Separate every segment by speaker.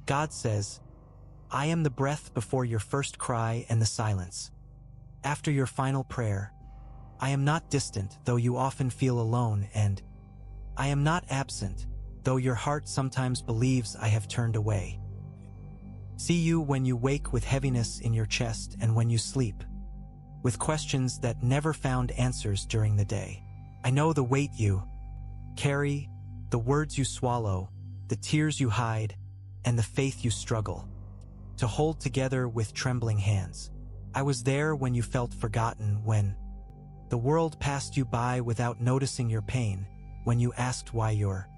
Speaker 1: God says, I am the breath before your first cry and the silence. After your final prayer, I am not distant, though you often feel alone, and I am not absent, though your heart sometimes believes I have turned away. See you when you wake with heaviness in your chest and when you sleep, with questions that never found answers during the day. I know the weight you carry, the words you swallow, the tears you hide, and the faith you struggle to hold together with trembling hands. I was there when you felt forgotten, when the world passed you by without noticing your pain, when you asked why your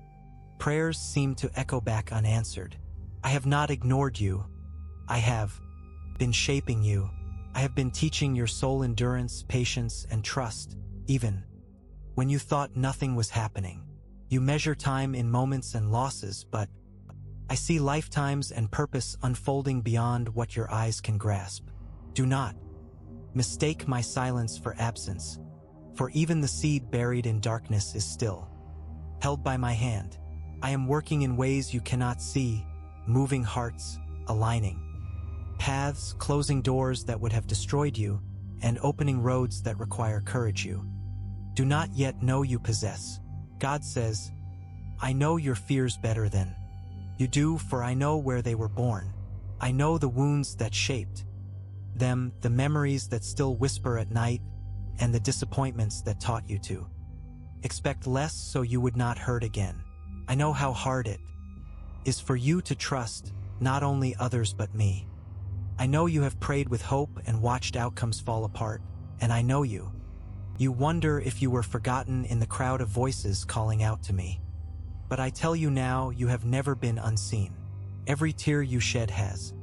Speaker 1: prayers seemed to echo back unanswered. I have not ignored you. I have been shaping you. I have been teaching your soul endurance, patience, and trust, even when you thought nothing was happening. You measure time in moments and losses, but I see lifetimes and purpose unfolding beyond what your eyes can grasp. Do not mistake my silence for absence, for even the seed buried in darkness is still held by my hand. I am working in ways you cannot see, moving hearts, aligning paths, closing doors that would have destroyed you, and opening roads that require courage you do not yet know you possess. God says, I know your fears better than you do, for I know where they were born. I know the wounds that shaped them, the memories that still whisper at night, and the disappointments that taught you to expect less so you would not hurt again. I know how hard it is for you to trust not only others but me. I know you have prayed with hope and watched outcomes fall apart, and I know you wonder if you were forgotten in the crowd of voices calling out to me. But I tell you now, you have never been unseen. Every tear you shed has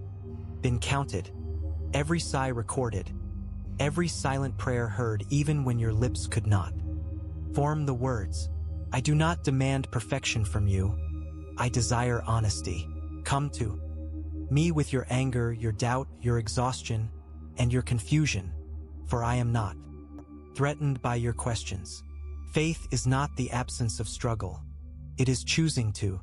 Speaker 1: been counted, every sigh recorded, every silent prayer heard even when your lips could not form the words. I do not demand perfection from you. I desire honesty. Come to me with your anger, your doubt, your exhaustion, and your confusion, for I am not threatened by your questions. Faith is not the absence of struggle. It is choosing to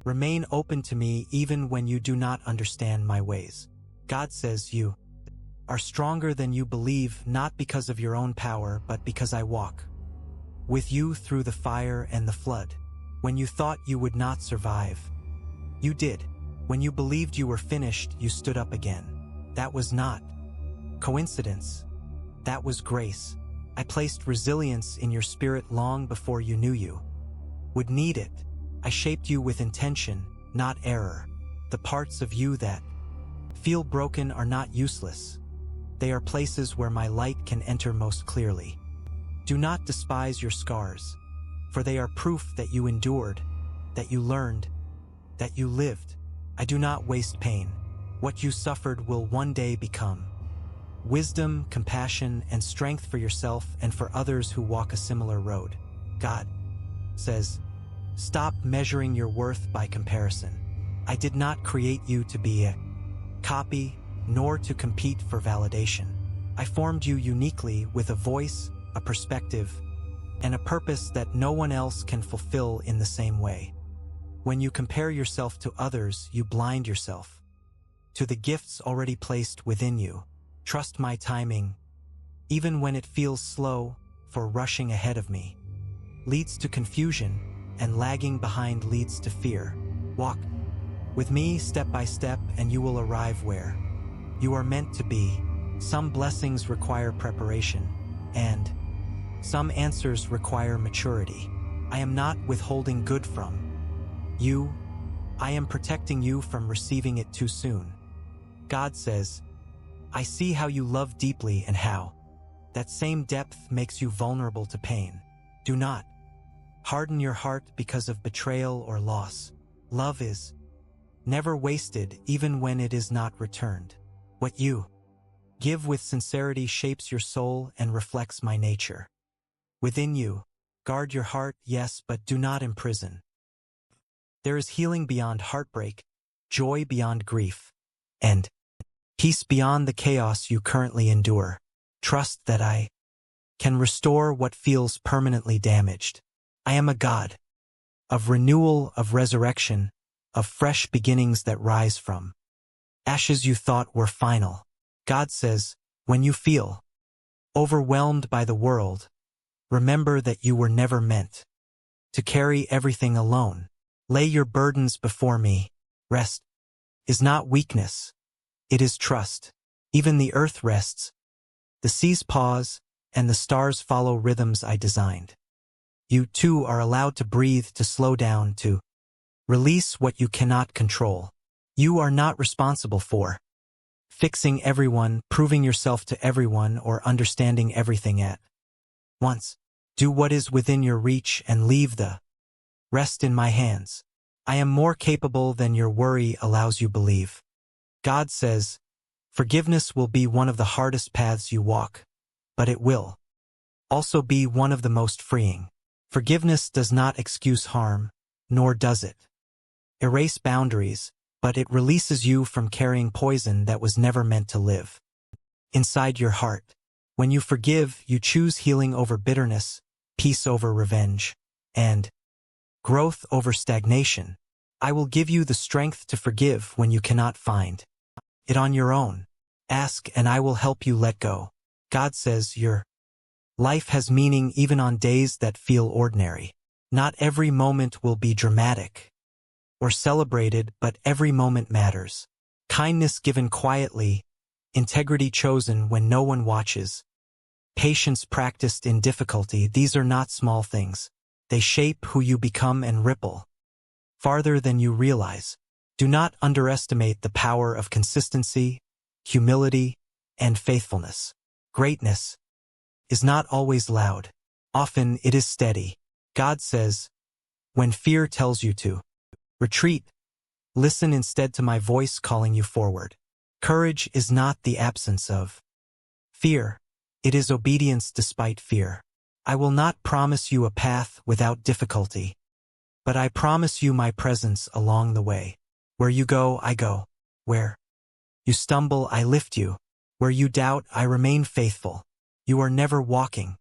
Speaker 1: remain open to me even when you do not understand my ways. God says you are stronger than you believe, not because of your own power, but because I walk with you through the fire and the flood. When you thought you would not survive, you did. When you believed you were finished, you stood up again. That was not coincidence. That was grace. I placed resilience in your spirit long before you knew you would need it. I shaped you with intention, not error. The parts of you that feel broken are not useless. They are places where my light can enter most clearly. Do not despise your scars, for they are proof that you endured, that you learned, that you lived. I do not waste pain. What you suffered will one day become wisdom, compassion, and strength for yourself and for others who walk a similar road. God says, stop measuring your worth by comparison. I did not create you to be a copy, nor to compete for validation. I formed you uniquely with a voice, a perspective, and a purpose that no one else can fulfill in the same way. When you compare yourself to others, you blind yourself to the gifts already placed within you. Trust my timing, even when it feels slow, for rushing ahead of me leads to confusion, and lagging behind leads to fear. Walk with me step by step, and you will arrive where you are meant to be. Some blessings require preparation, and some answers require maturity. I am not withholding good from you. I am protecting you from receiving it too soon. God says, I see how you love deeply and how that same depth makes you vulnerable to pain. Do not harden your heart because of betrayal or loss. Love is never wasted, even when it is not returned. What you give with sincerity shapes your soul and reflects my nature. Within you, guard your heart, yes, but do not imprison. There is healing beyond heartbreak, joy beyond grief, and peace beyond the chaos you currently endure. Trust that I can restore what feels permanently damaged. I am a God of renewal, of resurrection, of fresh beginnings that rise from ashes you thought were final. God says, when you feel overwhelmed by the world, remember that you were never meant to carry everything alone. Lay your burdens before me. Rest is not weakness, it is trust. Even the earth rests, the seas pause, and the stars follow rhythms I designed. You too are allowed to breathe, to slow down, to release what you cannot control. You are not responsible for fixing everyone, proving yourself to everyone, or understanding everything at once. Do what is within your reach and leave the rest in my hands. I am more capable than your worry allows you believe. God says, forgiveness will be one of the hardest paths you walk, but it will also be one of the most freeing. Forgiveness does not excuse harm, nor does it erase boundaries, but it releases you from carrying poison that was never meant to live inside your heart. When you forgive, you choose healing over bitterness, peace over revenge, and growth over stagnation. I will give you the strength to forgive when you cannot find it on your own. Ask and I will help you let go. God says your life has meaning even on days that feel ordinary. Not every moment will be dramatic or celebrated, but every moment matters. Kindness given quietly, integrity chosen when no one watches, patience practiced in difficulty. These are not small things. They shape who you become and ripple farther than you realize. Do not underestimate the power of consistency, humility, and faithfulness. Greatness is not always loud. Often it is steady. God says, when fear tells you to retreat, listen instead to my voice calling you forward. Courage is not the absence of fear. It is obedience despite fear. I will not promise you a path without difficulty, but I promise you my presence along the way. Where you go, I go. Where you stumble, I lift you. Where you doubt, I remain faithful. You are never walking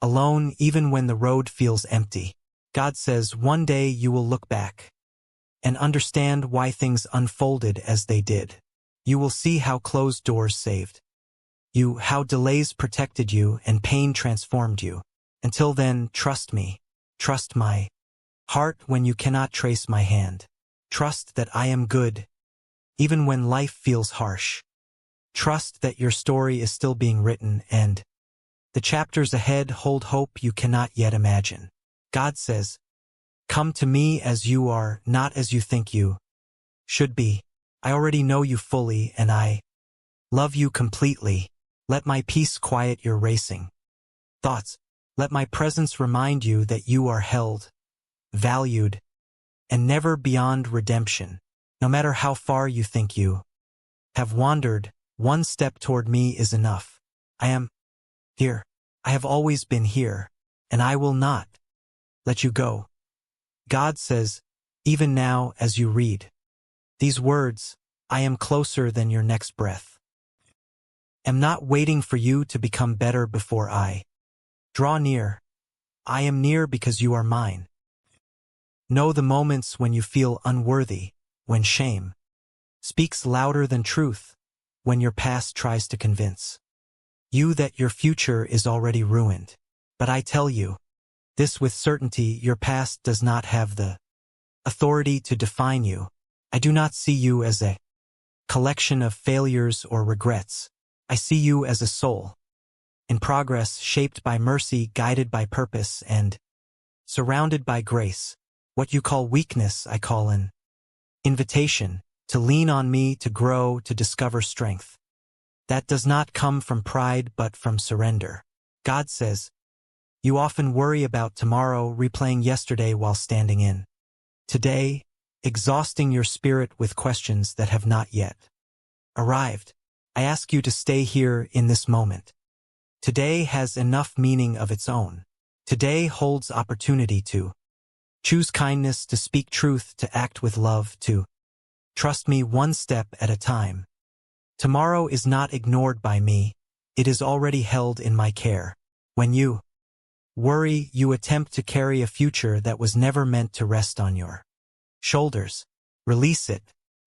Speaker 1: alone even when the road feels empty. God says one day you will look back and understand why things unfolded as they did. You will see how closed doors saved you, how delays protected you, and pain transformed you. Until then, trust me. Trust my heart when you cannot trace my hand. Trust that I am good, even when life feels harsh. Trust that your story is still being written, and the chapters ahead hold hope you cannot yet imagine. God says, come to me as you are, not as you think you should be. I already know you fully, and I love you completely. Let my peace quiet your racing thoughts. Let my presence remind you that you are held, valued, and never beyond redemption. No matter how far you think you have wandered, one step toward me is enough. I am here. I have always been here, and I will not let you go. God says, even now as you read these words, I am closer than your next breath. Am not waiting for you to become better before I draw near. I am near because you are mine. Know the moments when you feel unworthy, when shame speaks louder than truth, when your past tries to convince you that your future is already ruined. But I tell you this with certainty, your past does not have the authority to define you. I do not see you as a collection of failures or regrets. I see you as a soul in progress, shaped by mercy, guided by purpose, and surrounded by grace. What you call weakness, I call an invitation to lean on me, to grow, to discover strength. That does not come from pride but from surrender. God says, you often worry about tomorrow, replaying yesterday while standing in today, exhausting your spirit with questions that have not yet arrived. I ask you to stay here in this moment. Today has enough meaning of its own. Today holds opportunity to choose kindness, to speak truth, to act with love, to trust me one step at a time. Tomorrow is not ignored by me. It is already held in my care. When you worry, you attempt to carry a future that was never meant to rest on your shoulders. Release it.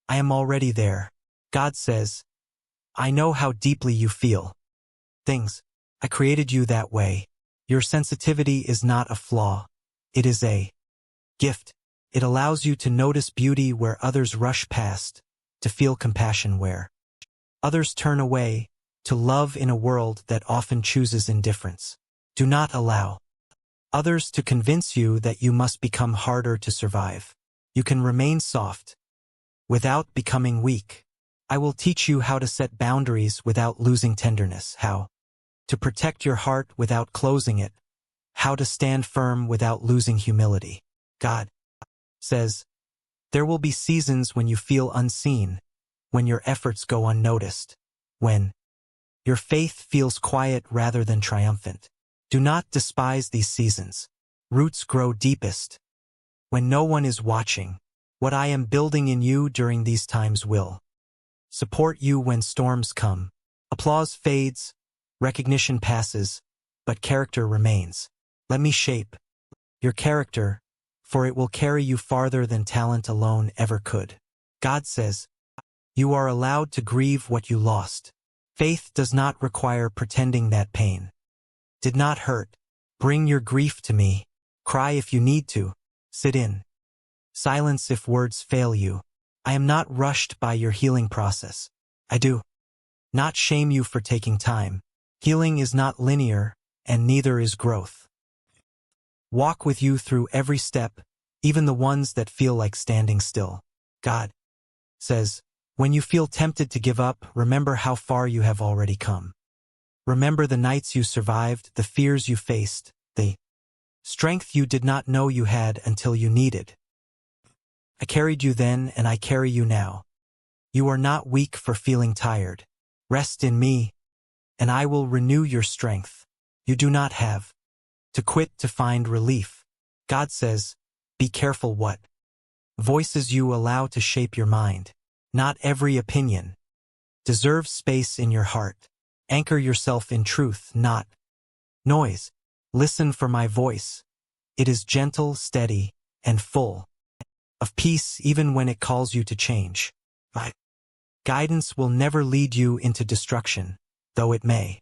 Speaker 1: I am already there. God says, I know how deeply you feel. Things. I created you that way. Your sensitivity is not a flaw. It is a gift. It allows you to notice beauty where others rush past, to feel compassion where others turn away, to love in a world that often chooses indifference. Do not allow others to convince you that you must become harder to survive. You can remain soft without becoming weak. I will teach you how to set boundaries without losing tenderness, how to protect your heart without closing it, how to stand firm without losing humility. God says, there will be seasons when you feel unseen, when your efforts go unnoticed, when your faith feels quiet rather than triumphant. Do not despise these seasons. Roots grow deepest when no one is watching. What I am building in you during these times will support you when storms come. Applause fades, recognition passes, but character remains. Let me shape your character, for it will carry you farther than talent alone ever could. God says, you are allowed to grieve what you lost. Faith does not require pretending that pain did not hurt. Bring your grief to me. Cry if you need to. Sit in silence if words fail you. I am not rushed by your healing process. I do not shame you for taking time. Healing is not linear, and neither is growth. Walk with you through every step, even the ones that feel like standing still. God says, when you feel tempted to give up, remember how far you have already come. Remember the nights you survived, the fears you faced, the strength you did not know you had until you needed. I carried you then, and I carry you now. You are not weak for feeling tired. Rest in me, and I will renew your strength. You do not have to quit to find relief. God says, be careful what voices you allow to shape your mind. Not every opinion deserves space in your heart. Anchor yourself in truth, not noise. Listen for my voice. It is gentle, steady, and full of peace even when it calls you to change. My guidance will never lead you into destruction, though it may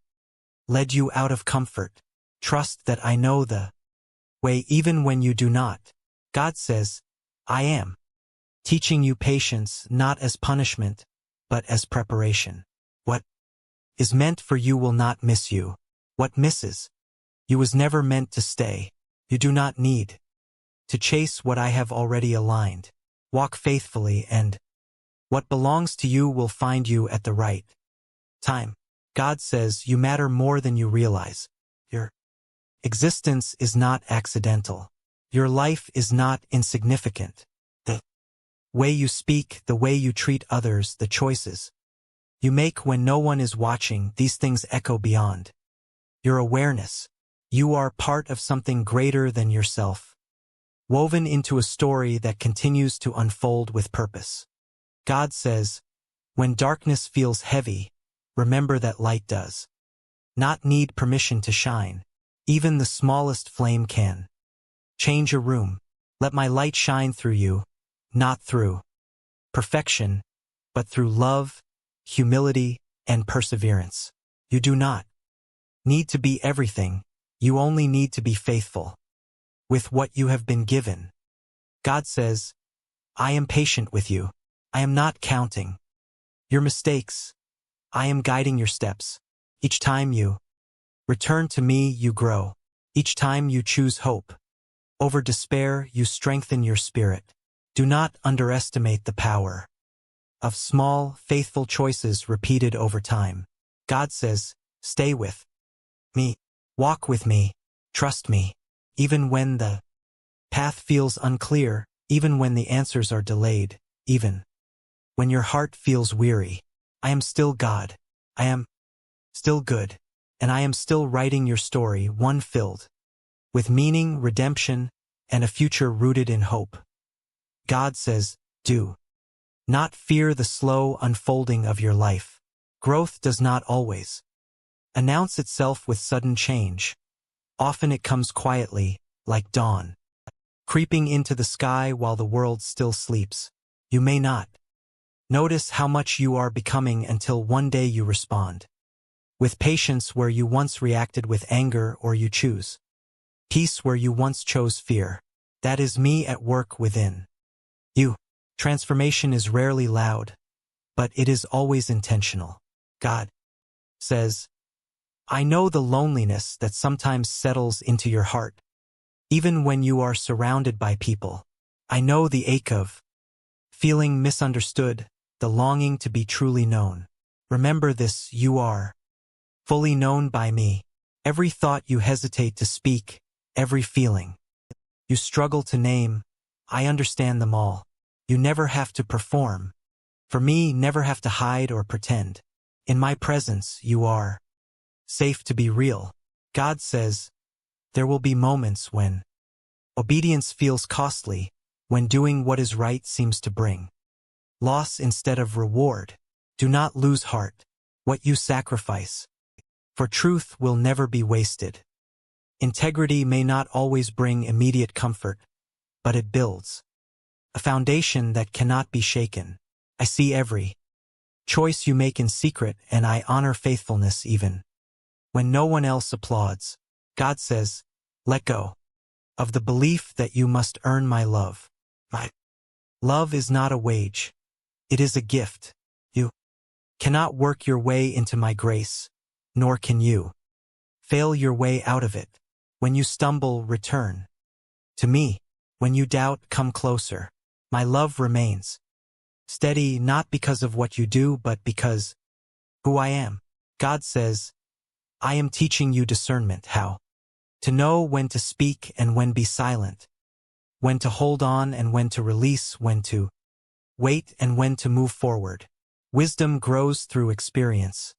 Speaker 1: lead you out of comfort. Trust that I know the way even when you do not. God says, I am teaching you patience not as punishment, but as preparation. What is meant for you will not miss you. What misses you was never meant to stay. You do not need to chase what I have already aligned. Walk faithfully, and what belongs to you will find you at the right time. God says you matter more than you realize. Your existence is not accidental. Your life is not insignificant. The way you speak, the way you treat others, the choices you make when no one is watching, these things echo beyond your awareness. You are part of something greater than yourself, woven into a story that continues to unfold with purpose. God says, when darkness feels heavy, remember that light does not need permission to shine. Even the smallest flame can change a room. Let my light shine through you, not through perfection, but through love, humility, and perseverance. You do not need to be everything. You only need to be faithful with what you have been given. God says, I am patient with you. I am not counting your mistakes. I am guiding your steps. Each time you return to me, you grow. Each time you choose hope over despair, you strengthen your spirit. Do not underestimate the power of small, faithful choices repeated over time. God says, stay with me. Walk with me. Trust me. Even when the path feels unclear, even when the answers are delayed, even when your heart feels weary, I am still God. I am still good. And I am still writing your story, one filled with meaning, redemption, and a future rooted in hope. God says, do not fear the slow unfolding of your life. Growth does not always announce itself with sudden change. Often it comes quietly, like dawn, creeping into the sky while the world still sleeps. You may not notice how much you are becoming until one day you respond with patience where you once reacted with anger, or you choose peace where you once chose fear. That is me at work within you. Transformation is rarely loud, but it is always intentional. God says, I know the loneliness that sometimes settles into your heart, even when you are surrounded by people. I know the ache of feeling misunderstood, the longing to be truly known. Remember this, you are fully known by me. Every thought you hesitate to speak, every feeling you struggle to name, I understand them all. You never have to perform. For me, never have to hide or pretend. In my presence, you are safe to be real. God says, there will be moments when obedience feels costly, when doing what is right seems to bring loss instead of reward. Do not lose heart. What you sacrifice for truth will never be wasted. Integrity may not always bring immediate comfort, but it builds a foundation that cannot be shaken. I see every choice you make in secret, and I honor faithfulness even when no one else applauds. God says, let go of the belief that you must earn my love. My love is not a wage. It is a gift. You cannot work your way into my grace, nor can you fail your way out of it. When you stumble, return to me. When you doubt, come closer. My love remains steady, not because of what you do, but because who I am. God says, I am teaching you discernment, how to know when to speak and when be silent, when to hold on and when to release, when to wait and when to move forward. Wisdom grows through experience,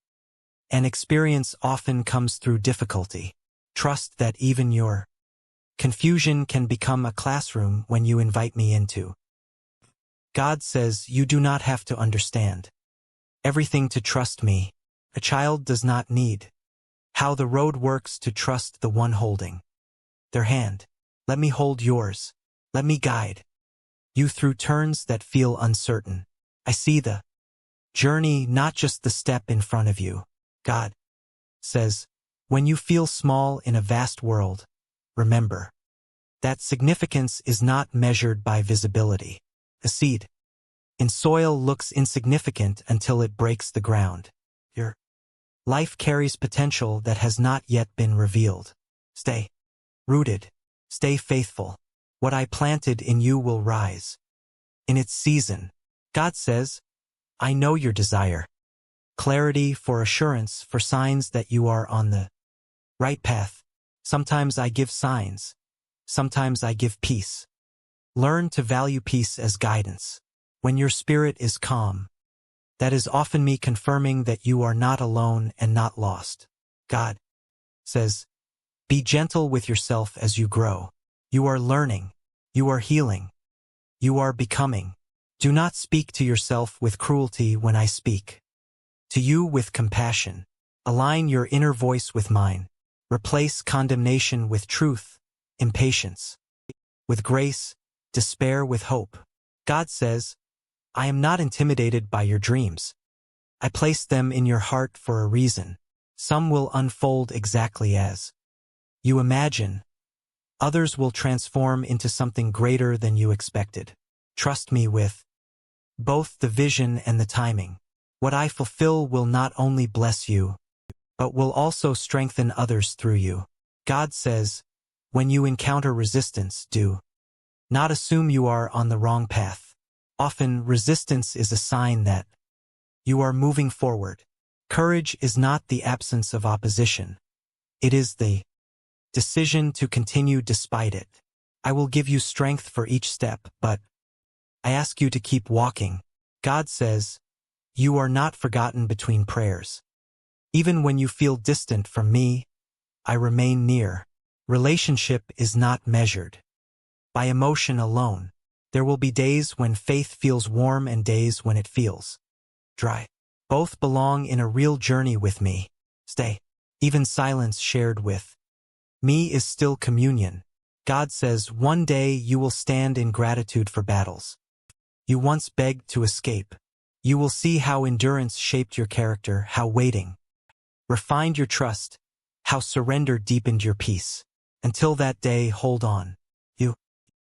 Speaker 1: and experience often comes through difficulty. Trust that even your confusion can become a classroom when you invite me into. God says you do not have to understand everything to trust me. A child does not need how the road works to trust the one holding their hand. Let me hold yours. Let me guide you through turns that feel uncertain. I see the journey, not just the step in front of you. God says, when you feel small in a vast world, remember that significance is not measured by visibility. A seed in soil looks insignificant until it breaks the ground. Your life carries potential that has not yet been revealed. Stay rooted. Stay faithful. What I planted in you will rise in its season. God says, I know your desire. Clarity, for assurance, for signs that you are on the right path. Sometimes I give signs. Sometimes I give peace. Learn to value peace as guidance. When your spirit is calm, that is often me confirming that you are not alone and not lost. God says, be gentle with yourself as you grow. You are learning. You are healing. You are becoming. Do not speak to yourself with cruelty when I speak to you with compassion. Align your inner voice with mine. Replace condemnation with truth, impatience with grace, despair with hope. God says, I am not intimidated by your dreams. I placed them in your heart for a reason. Some will unfold exactly as you imagine. Others will transform into something greater than you expected. Trust me with both the vision and the timing. What I fulfill will not only bless you, but will also strengthen others through you. God says, when you encounter resistance, do not assume you are on the wrong path. Often, resistance is a sign that you are moving forward. Courage is not the absence of opposition. It is the decision to continue despite it. I will give you strength for each step, but I ask you to keep walking. God says, you are not forgotten between prayers. Even when you feel distant from me, I remain near. Relationship is not measured by emotion alone. There will be days when faith feels warm and days when it feels dry. Both belong in a real journey with me. Stay. Even silence shared with me is still communion. God says, one day you will stand in gratitude for battles You once begged to escape. You will see how endurance shaped your character, how waiting refined your trust, how surrender deepened your peace. Until that day, hold on. You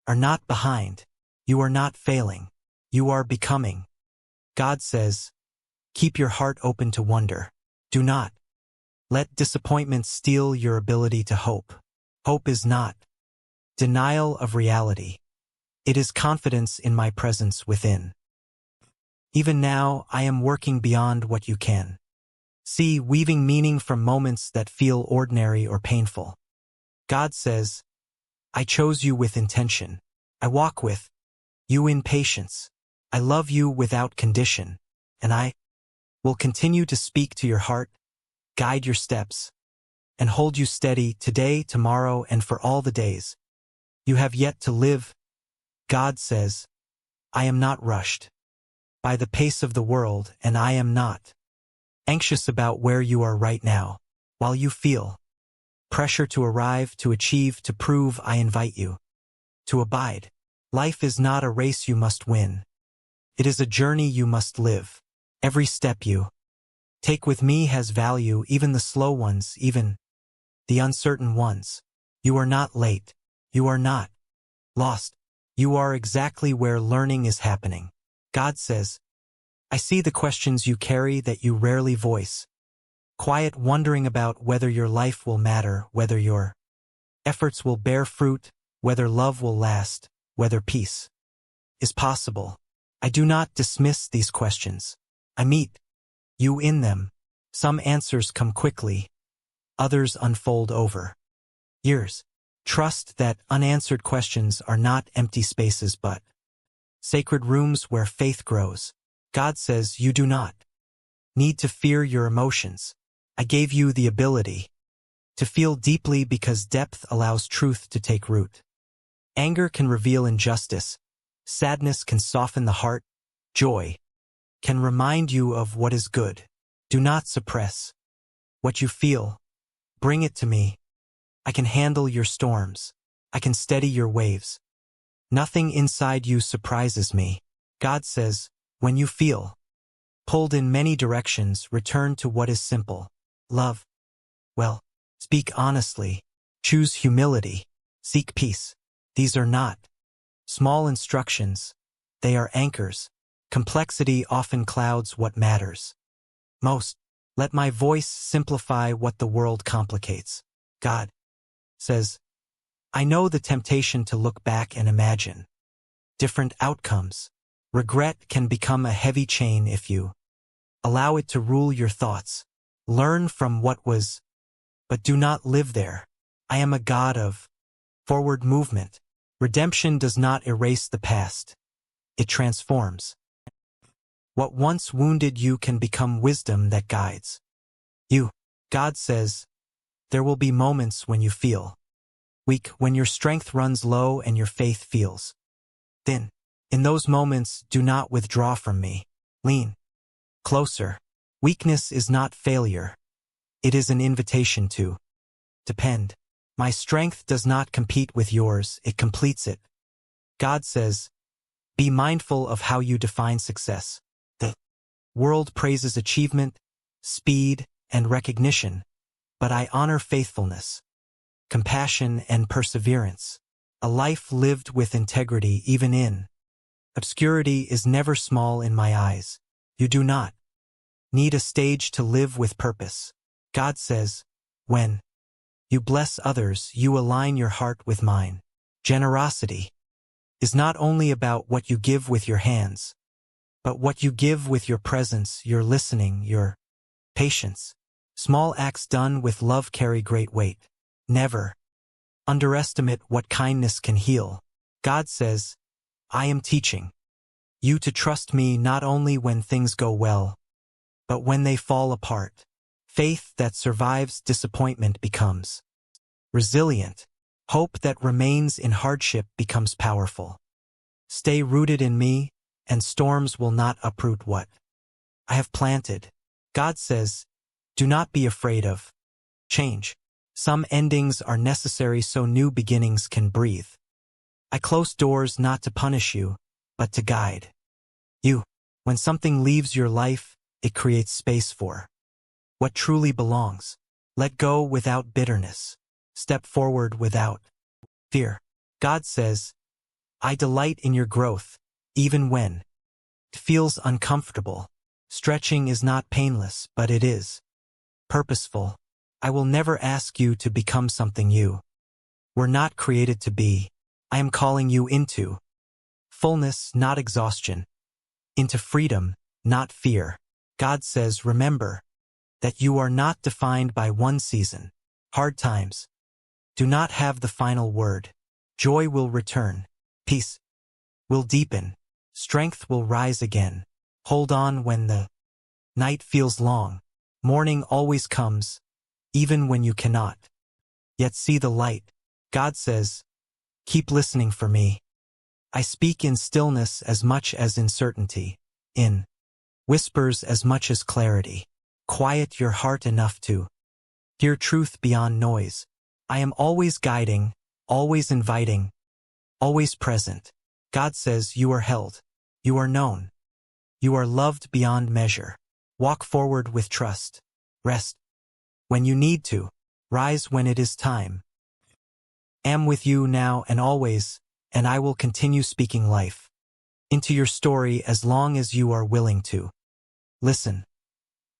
Speaker 1: are not behind. You are not failing. You are becoming. God says, keep your heart open to wonder. Do not let disappointment steal your ability to hope. Hope is not denial of reality. It is confidence in my presence within. Even now, I am working beyond what you can see, weaving meaning from moments that feel ordinary or painful. God says, I chose you with intention. I walk with you in patience. I love you without condition, and I will continue to speak to your heart, guide your steps, and hold you steady today, tomorrow, and for all the days you have yet to live. God says, I am not rushed by the pace of the world, and I am not anxious about where you are right now. While you feel pressure to arrive, to achieve, to prove, I invite you to abide. Life is not a race you must win. It is a journey you must live. Every step you take with me has value, even the slow ones, even the uncertain ones. You are not late. You are not lost. You are exactly where learning is happening. God says, I see the questions you carry that you rarely voice. Quiet wondering about whether your life will matter, whether your efforts will bear fruit, whether love will last, whether peace is possible. I do not dismiss these questions. I meet you in them. Some answers come quickly. Others unfold over years. Trust that unanswered questions are not empty spaces but sacred rooms where faith grows. God says you do not need to fear your emotions. I gave you the ability to feel deeply because depth allows truth to take root. Anger can reveal injustice. Sadness can soften the heart. Joy can remind you of what is good. Do not suppress what you feel. Bring it to me. I can handle your storms. I can steady your waves. Nothing inside you surprises me. God says, when you feel pulled in many directions, return to what is simple. Love well. Speak honestly. Choose humility. Seek peace. These are not small instructions. They are anchors. Complexity often clouds what matters most. Let my voice simplify what the world complicates. God says, I know the temptation to look back and imagine different outcomes. Regret can become a heavy chain if you allow it to rule your thoughts. Learn from what was, but do not live there. I am a God of forward movement. Redemption does not erase the past. It transforms. What once wounded you can become wisdom that guides you. God says, there will be moments when you feel weak, when your strength runs low and your faith feels thin. In those moments, do not withdraw from me. Lean closer. Weakness is not failure. It is an invitation to depend. My strength does not compete with yours, it completes it. God says, be mindful of how you define success. The world praises achievement, speed, and recognition, but I honor faithfulness, compassion, and perseverance. A life lived with integrity even in obscurity is never small in my eyes. You do not need a stage to live with purpose. God says, when you bless others, you align your heart with mine. Generosity is not only about what you give with your hands, but what you give with your presence, your listening, your patience. Small acts done with love carry great weight. Never underestimate what kindness can heal. God says, I am teaching you to trust me not only when things go well, but when they fall apart. Faith that survives disappointment becomes resilient. Hope that remains in hardship becomes powerful. Stay rooted in me, and storms will not uproot what I have planted. God says, do not be afraid of change. Some endings are necessary so new beginnings can breathe. I close doors not to punish you, but to guide. You. When something leaves your life, it creates space for what truly belongs. Let go without bitterness. Step forward without fear. God says, I delight in your growth, even when it feels uncomfortable. Stretching is not painless, but it is purposeful. I will never ask you to become something you were not created to be. I am calling you into fullness, not exhaustion. Into freedom, not fear. God says, remember that you are not defined by one season. Hard times do not have the final word. Joy will return. Peace will deepen. Strength will rise again. Hold on when the night feels long. Morning always comes, even when you cannot yet see the light. God says, keep listening for me. I speak in stillness as much as in certainty, in whispers as much as clarity. Quiet your heart enough to hear truth beyond noise. I am always guiding, always inviting, always present. God says you are held, you are known, you are loved beyond measure. Walk forward with trust. Rest when you need to. Rise when it is time. Am with you now and always, and I will continue speaking life into your story as long as you are willing to listen.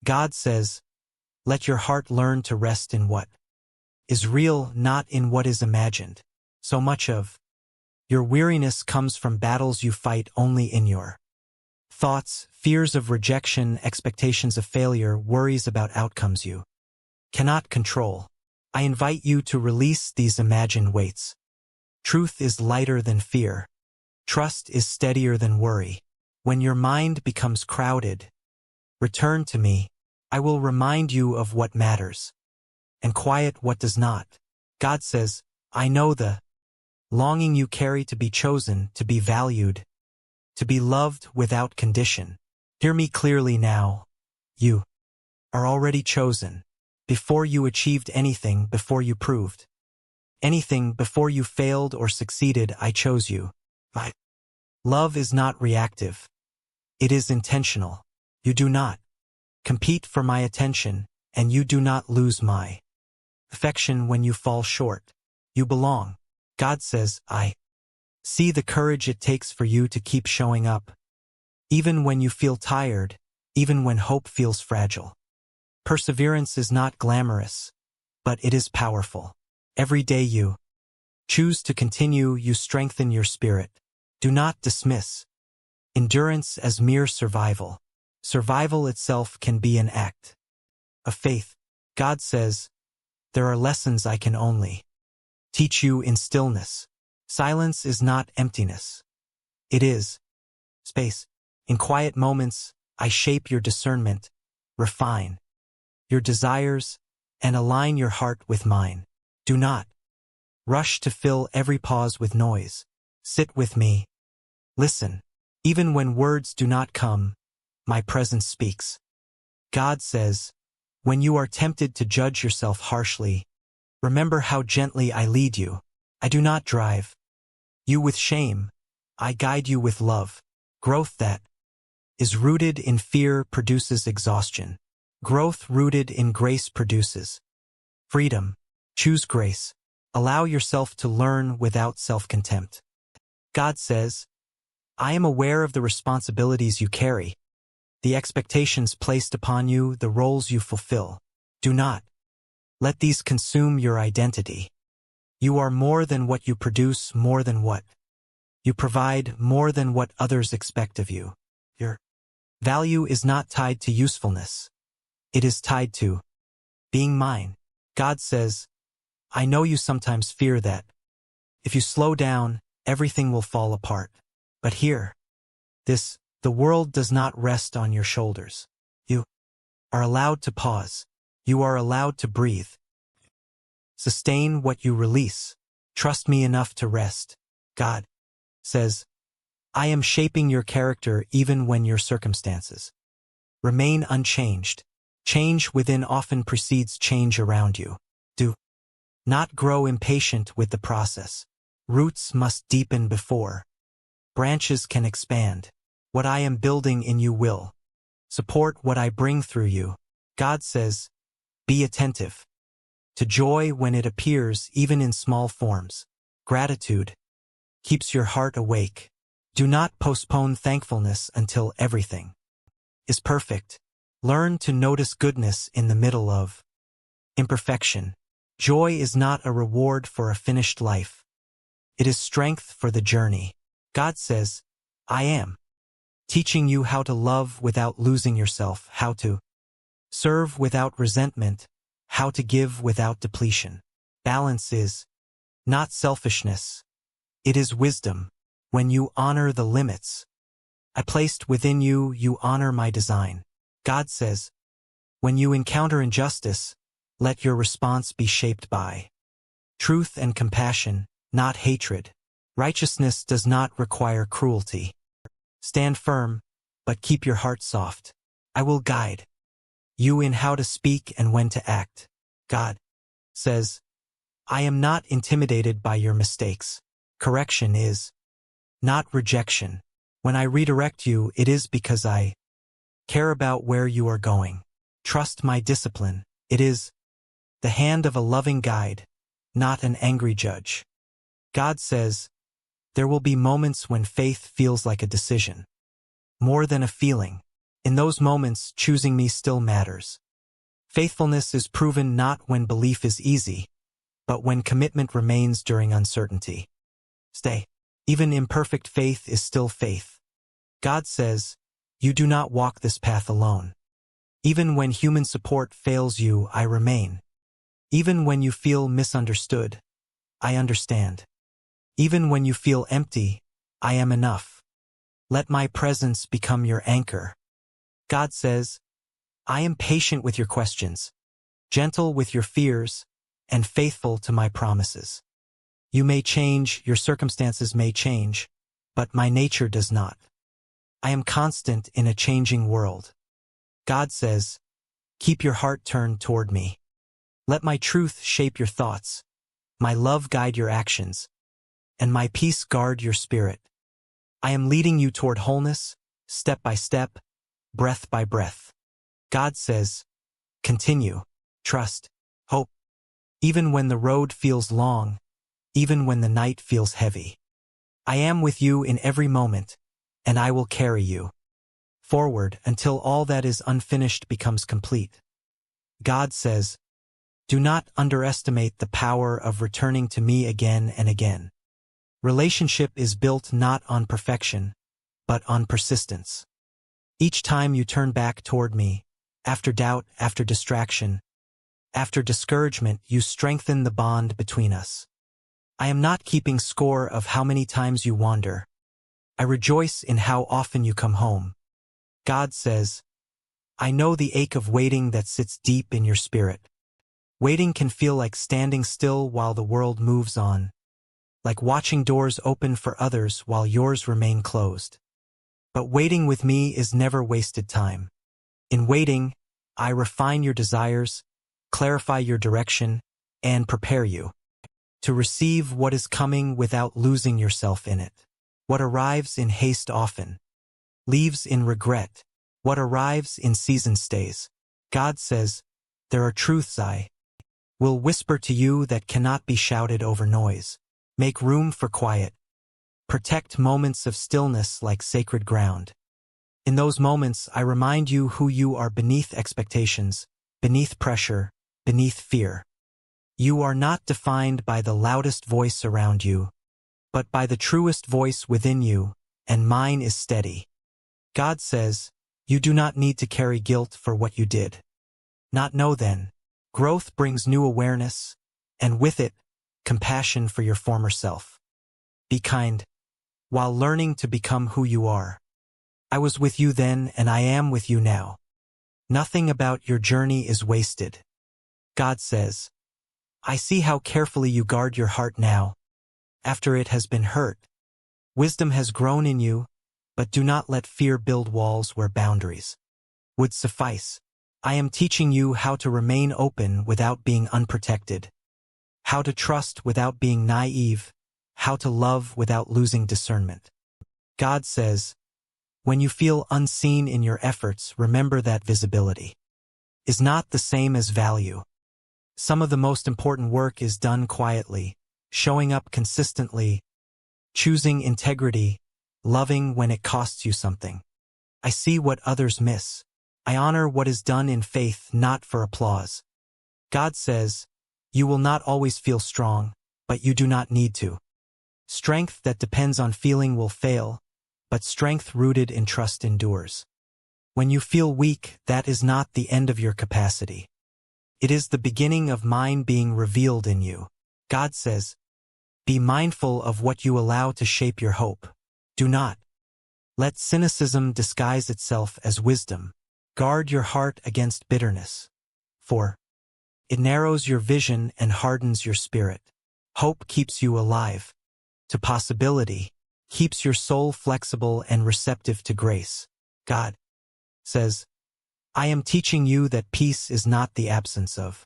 Speaker 1: God says, let your heart learn to rest in what is real, not in what is imagined. So much of your weariness comes from battles you fight only in your thoughts, fears of rejection, expectations of failure, worries about outcomes you cannot control. I invite you to release these imagined weights. Truth is lighter than fear. Trust is steadier than worry. When your mind becomes crowded, return to me. I will remind you of what matters and quiet what does not. God says, I know the longing you carry to be chosen, to be valued, to be loved without condition. Hear me clearly now. You are already chosen. Before you achieved anything, before you proved anything, before you failed or succeeded, I chose you. My love is not reactive. It is intentional. You do not compete for my attention, and you do not lose my affection when you fall short. You belong. God says, I see the courage it takes for you to keep showing up, even when you feel tired, even when hope feels fragile. Perseverance is not glamorous, but it is powerful. Every day you choose to continue, you strengthen your spirit. Do not dismiss endurance as mere survival. Survival itself can be an act of faith. God says, there are lessons I can only teach you in stillness. Silence is not emptiness. It is space. In quiet moments, I shape your discernment, refine your desires, and align your heart with mine. Do not rush to fill every pause with noise. Sit with me. Listen. Even when words do not come, my presence speaks. God says, when you are tempted to judge yourself harshly, remember how gently I lead you. I do not drive you with shame. I guide you with love. Growth that is rooted in fear produces exhaustion. Growth rooted in grace produces freedom. Choose grace. Allow yourself to learn without self-contempt. God says, I am aware of the responsibilities you carry, the expectations placed upon you, the roles you fulfill. Do not let these consume your identity. You are more than what you produce, more than what you provide, more than what others expect of you. Your value is not tied to usefulness. It is tied to being mine. God says, I know you sometimes fear that if you slow down, everything will fall apart. But hear this, the world does not rest on your shoulders. You are allowed to pause. You are allowed to breathe. Sustain what you release. Trust me enough to rest. God says, I am shaping your character even when your circumstances remain unchanged. Change within often precedes change around you. Do not grow impatient with the process. Roots must deepen before branches can expand. What I am building in you will support what I bring through you. God says, be attentive to joy when it appears, even in small forms. Gratitude keeps your heart awake. Do not postpone thankfulness until everything is perfect. Learn to notice goodness in the middle of imperfection. Joy is not a reward for a finished life. It is strength for the journey. God says, I am teaching you how to love without losing yourself, how to serve without resentment, how to give without depletion. Balance is not selfishness. It is wisdom. When you honor the limits I placed within you, you honor my design. God says, when you encounter injustice, let your response be shaped by truth and compassion, not hatred. Righteousness does not require cruelty. Stand firm, but keep your heart soft. I will guide you in how to speak and when to act. God says, I am not intimidated by your mistakes. Correction is not rejection. When I redirect you, it is because I care about where you are going. Trust my discipline. It is the hand of a loving guide, not an angry judge. God says, there will be moments when faith feels like a decision, more than a feeling. In those moments, choosing me still matters. Faithfulness is proven not when belief is easy, but when commitment remains during uncertainty. Stay. Even imperfect faith is still faith. God says, you do not walk this path alone. Even when human support fails you, I remain. Even when you feel misunderstood, I understand. Even when you feel empty, I am enough. Let my presence become your anchor. God says, I am patient with your questions, gentle with your fears, and faithful to my promises. You may change, your circumstances may change, but my nature does not. I am constant in a changing world. God says, keep your heart turned toward me. Let my truth shape your thoughts, my love guide your actions, and my peace guard your spirit. I am leading you toward wholeness, step by step, breath by breath. God says, continue, trust, hope. Even when the road feels long, even when the night feels heavy. I am with you in every moment, and I will carry you forward until all that is unfinished becomes complete. God says, do not underestimate the power of returning to me again and again. Relationship is built not on perfection, but on persistence. Each time you turn back toward me, after doubt, after distraction, after discouragement, you strengthen the bond between us. I am not keeping score of how many times you wander. I rejoice in how often you come home. God says, I know the ache of waiting that sits deep in your spirit. Waiting can feel like standing still while the world moves on, like watching doors open for others while yours remain closed. But waiting with me is never wasted time. In waiting, I refine your desires, clarify your direction, and prepare you to receive what is coming without losing yourself in it. What arrives in haste often leaves in regret. What arrives in season stays. God says, there are truths I will whisper to you that cannot be shouted over noise. Make room for quiet. Protect moments of stillness like sacred ground. In those moments, I remind you who you are beneath expectations, beneath pressure, beneath fear. You are not defined by the loudest voice around you, but by the truest voice within you, and mine is steady. God says, you do not need to carry guilt for what you did. Not know then. Growth brings new awareness, and with it, compassion for your former self. Be kind, while learning to become who you are. I was with you then, and I am with you now. Nothing about your journey is wasted. God says, I see how carefully you guard your heart now, after it has been hurt. Wisdom has grown in you, but do not let fear build walls where boundaries would suffice. I am teaching you how to remain open without being unprotected, how to trust without being naive, how to love without losing discernment. God says, When you feel unseen in your efforts, remember that visibility is not the same as value. Some of the most important work is done quietly, showing up consistently, choosing integrity, loving when it costs you something. I see what others miss. I honor what is done in faith, not for applause. God says, you will not always feel strong, but you do not need to. Strength that depends on feeling will fail, but strength rooted in trust endures. When you feel weak, that is not the end of your capacity. It is the beginning of mine being revealed in you. God says, be mindful of what you allow to shape your hope. Do not let cynicism disguise itself as wisdom. Guard your heart against bitterness, for it narrows your vision and hardens your spirit. Hope keeps you alive to possibility, keeps your soul flexible and receptive to grace. God says, I am teaching you that peace is not the absence of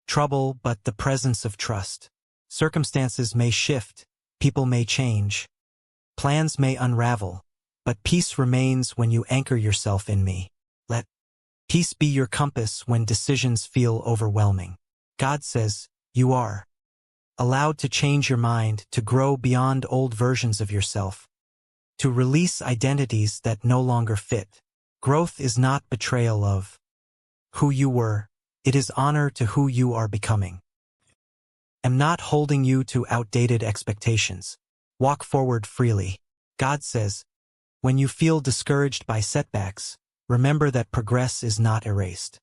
Speaker 1: trouble, but the presence of trust. Circumstances may shift, people may change, plans may unravel, but peace remains when you anchor yourself in me. Let peace be your compass when decisions feel overwhelming. God says, you are allowed to change your mind, to grow beyond old versions of yourself, to release identities that no longer fit. Growth is not betrayal of who you were, it is honor to who you are becoming. I'm not holding you to outdated expectations. Walk forward freely. God says, when you feel discouraged by setbacks, remember that progress is not erased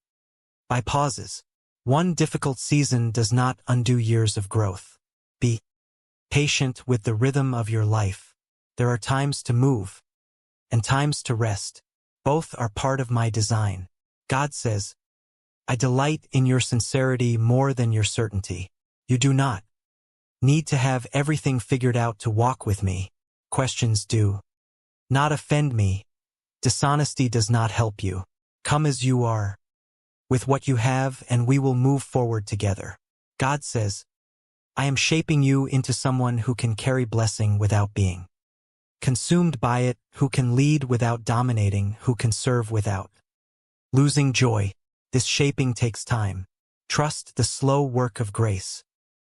Speaker 1: by pauses. One difficult season does not undo years of growth. Be patient with the rhythm of your life. There are times to move and times to rest. Both are part of my design. God says, I delight in your sincerity more than your certainty. You do not need to have everything figured out to walk with me. Questions do not offend me. Dishonesty does not help you. Come as you are, with what you have, and we will move forward together. God says, I am shaping you into someone who can carry blessing without being consumed by it, who can lead without dominating, who can serve without losing joy. This shaping takes time. Trust the slow work of grace.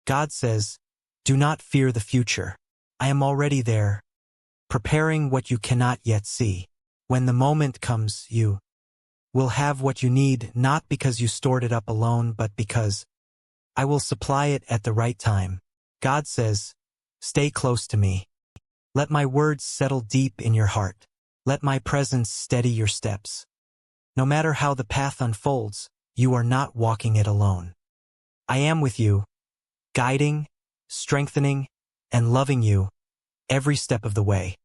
Speaker 1: God says, do not fear the future. I am already there, preparing what you cannot yet see. When the moment comes, you will have what you need, not because you stored it up alone, but because I will supply it at the right time. God says, stay close to me. Let my words settle deep in your heart. Let my presence steady your steps. No matter how the path unfolds, you are not walking it alone. I am with you, guiding, strengthening, and loving you every step of the way.